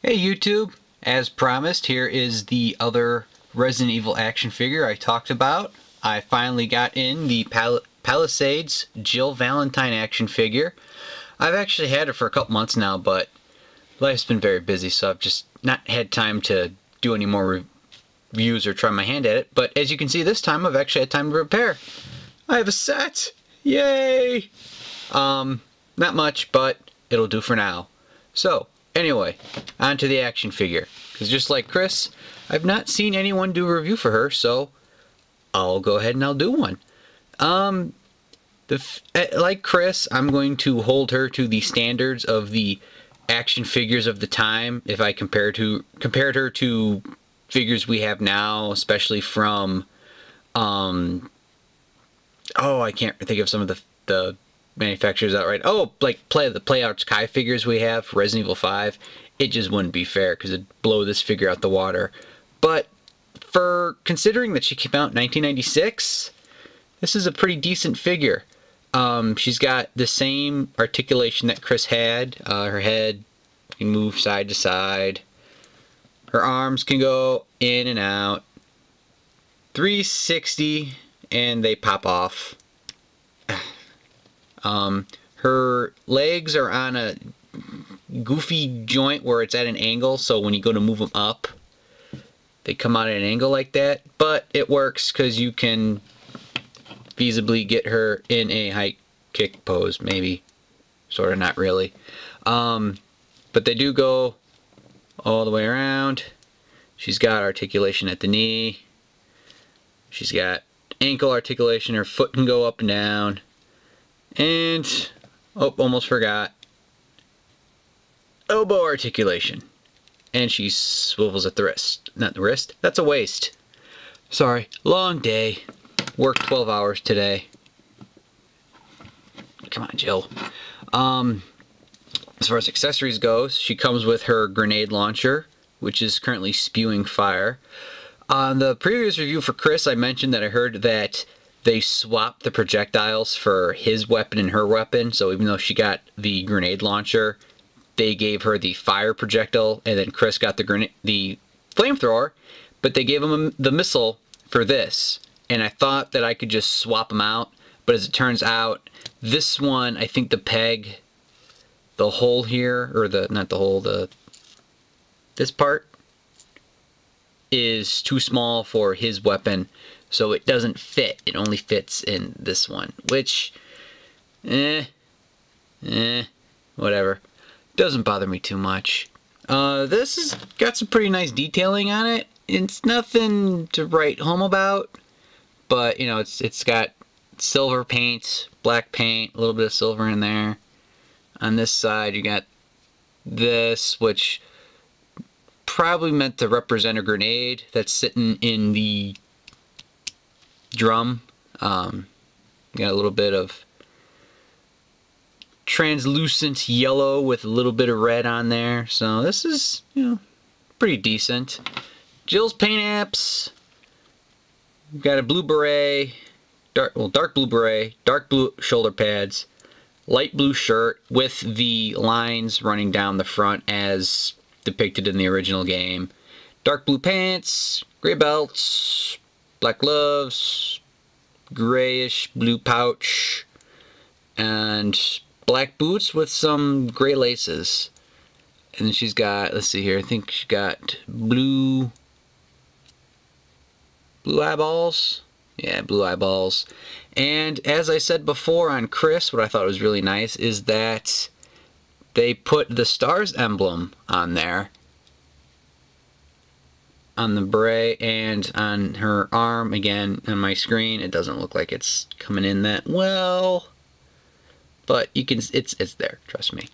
Hey YouTube, as promised, here is the other Resident Evil action figure I talked about. I finally got in the Palisades Jill Valentine action figure. I've actually had it for a couple months now, but life's been very busy, so I've just not had time to do any more reviews or try my hand at it. But as you can see this time, I've actually had time to repair. I have a set! Yay! Not much, but it'll do for now. So, anyway, on to the action figure. Because just like Chris, I've not seen anyone do a review for her, so I'll go ahead and I'll do one. Like Chris, I'm going to hold her to the standards of the action figures of the time. If I compared her to figures we have now, especially from, I can't think of some of the manufacturers outright. Oh, like the Playouts Kai figures we have for Resident Evil 5. It just wouldn't be fair because it'd blow this figure out the water. But for considering that she came out in 1996, this is a pretty decent figure. She's got the same articulation that Chris had. Her head can move side to side. Her arms can go in and out. 360 and they pop off. Her legs are on a goofy joint where it's at an angle, so when you go to move them up, they come out at an angle like that. But it works because you can feasibly get her in a high kick pose, maybe. Sort of, not really. But they do go all the way around. She's got articulation at the knee. She's got ankle articulation. Her foot can go up and down. And, oh, almost forgot, elbow articulation. And she swivels at the wrist. Not the wrist, that's a waist. Sorry, long day. Worked 12 hours today. Come on, Jill. As far as accessories goes, she comes with her grenade launcher, which is currently spewing fire. On the previous review for Chris, I mentioned that I heard that they swapped the projectiles for his weapon and her weapon, so even though she got the grenade launcher, they gave her the fire projectile, and then Chris got the flamethrower, but they gave him the missile for this. And I thought that I could just swap them out, but as it turns out, this one, I think the peg, the hole here, or not the hole, this part, is too small for his weapon. So it doesn't fit. It only fits in this one, which, whatever. Doesn't bother me too much. This has got some pretty nice detailing on it. It's nothing to write home about, but you know, it's got silver paint, black paint, a little bit of silver in there. On this side, you got this, which probably meant to represent a grenade that's sitting in the drum. Got a little bit of translucent yellow with a little bit of red on there, so this is, you know, pretty decent. Jill's paint apps. Got a blue beret, dark blue beret, dark blue shoulder pads, light blue shirt with the lines running down the front as depicted in the original game, dark blue pants, gray belts, black gloves, grayish blue pouch, and black boots with some gray laces. And then she's got, let's see here, I think she got blue eyeballs. Yeah, blue eyeballs. And as I said before on Chris, what I thought was really nice is that they put the STARS emblem on there, on the beret and on her arm. Again, on my screen, it doesn't look like it's coming in that well, but you can, it's there, trust me.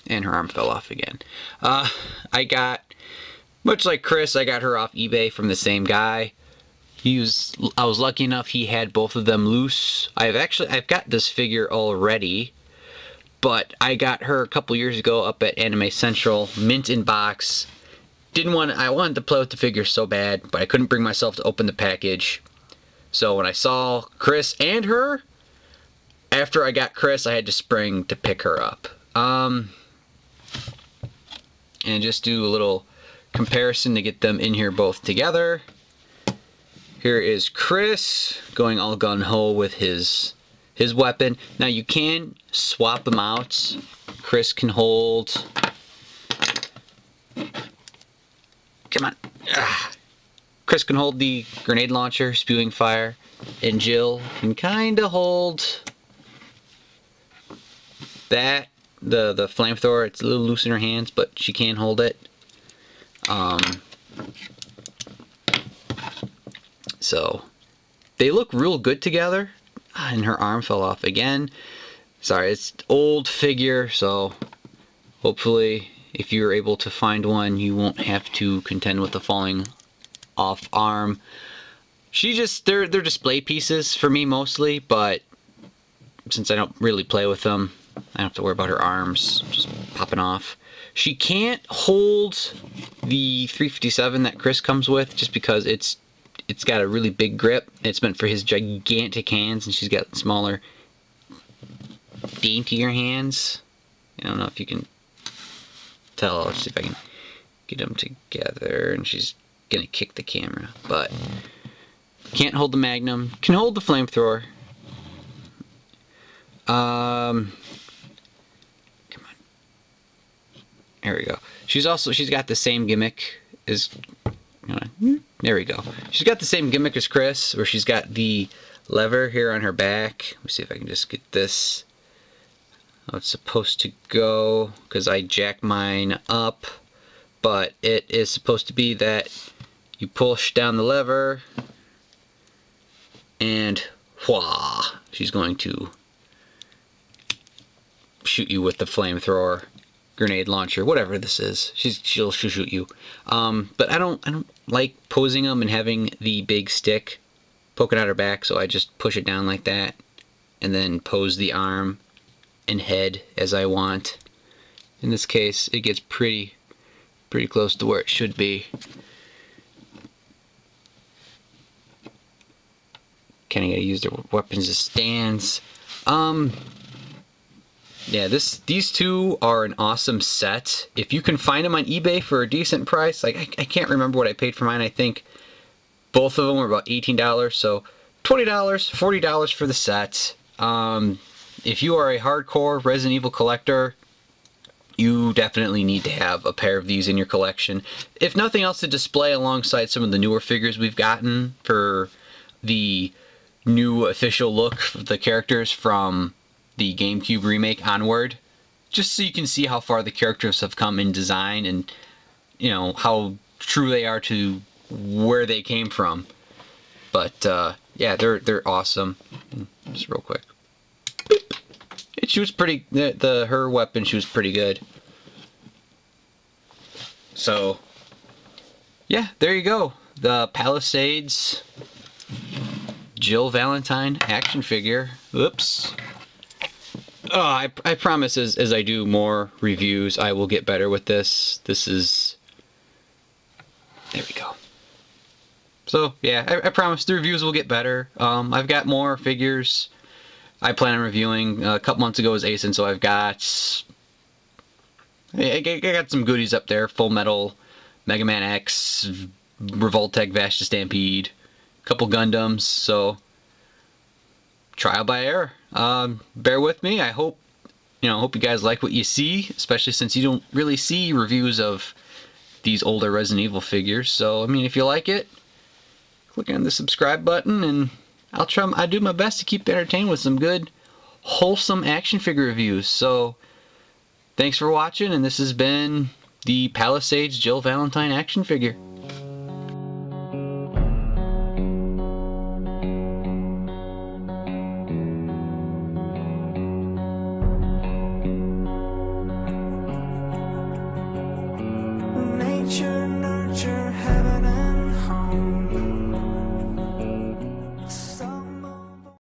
And her arm fell off again. I got, much like Chris, I got her off eBay from the same guy. I was lucky enough he had both of them loose. I've got this figure already, but I got her a couple years ago up at Anime Central, mint in box. I wanted to play with the figure so bad, but I couldn't bring myself to open the package. So when I saw Chris and her, after I got Chris, I had to spring to pick her up. and just do a little comparison to get them in here both together. Here is Chris going all gung-ho with his weapon. Now you can swap them out. Chris can hold... Come on. Chris can hold the grenade launcher, spewing fire, and Jill can kind of hold that, the flamethrower. It's a little loose in her hands, but she can hold it. So they look real good together. And her arm fell off again. Sorry, it's old figure, so hopefully if you're able to find one, you won't have to contend with the falling off arm. They're display pieces for me mostly, but since I don't really play with them, I don't have to worry about her arms just popping off. She can't hold the 357 that Chris comes with just because it's got a really big grip. It's meant for his gigantic hands, and she's got smaller, daintier hands. I don't know if you can tell. Let's see if I can get them together. And she's gonna kick the camera, but can't hold the Magnum. Can hold the flamethrower. Come on. There we go. She's got the same gimmick as. There we go. She's got the same gimmick as Chris, where she's got the lever here on her back. Let me see if I can just get this. Oh, it's supposed to go, because I jacked mine up, but it is supposed to be that you push down the lever, and wah, she's going to shoot you with the flamethrower, grenade launcher, whatever this is. She'll shoot you. But I don't like posing them and having the big stick poking out her back, so I just push it down like that, and then pose the arm and head as I want. In this case, it gets pretty close to where it should be. Kinda gotta use their weapons as stands. Yeah, these two are an awesome set. If you can find them on eBay for a decent price, like I can't remember what I paid for mine. I think both of them were about $18, so $20, $40 for the set. If you are a hardcore Resident Evil collector, you definitely need to have a pair of these in your collection. If nothing else, to display alongside some of the newer figures we've gotten for the new official look of the characters from the GameCube remake onward, just so you can see how far the characters have come in design and, you know, how true they are to where they came from. But yeah, they're awesome. Just real quick, it shoots pretty. Her weapon shoots pretty good. So yeah, there you go. The Palisades Jill Valentine action figure. Oops. Oh, I promise as I do more reviews, I will get better with this. This is... There we go. So, yeah, I promise the reviews will get better. I've got more figures I plan on reviewing. A couple months ago was Asen, so I got some goodies up there. Full Metal, Mega Man X, Revoltech, Vash the Stampede, a couple Gundams, so... Trial by error. Bear with me. I hope you guys like what you see, especially since you don't really see reviews of these older Resident Evil figures. So, I mean, if you like it, click on the subscribe button, and I do my best to keep you entertained with some good, wholesome action figure reviews. So, thanks for watching, and this has been the Palisades Jill Valentine action figure.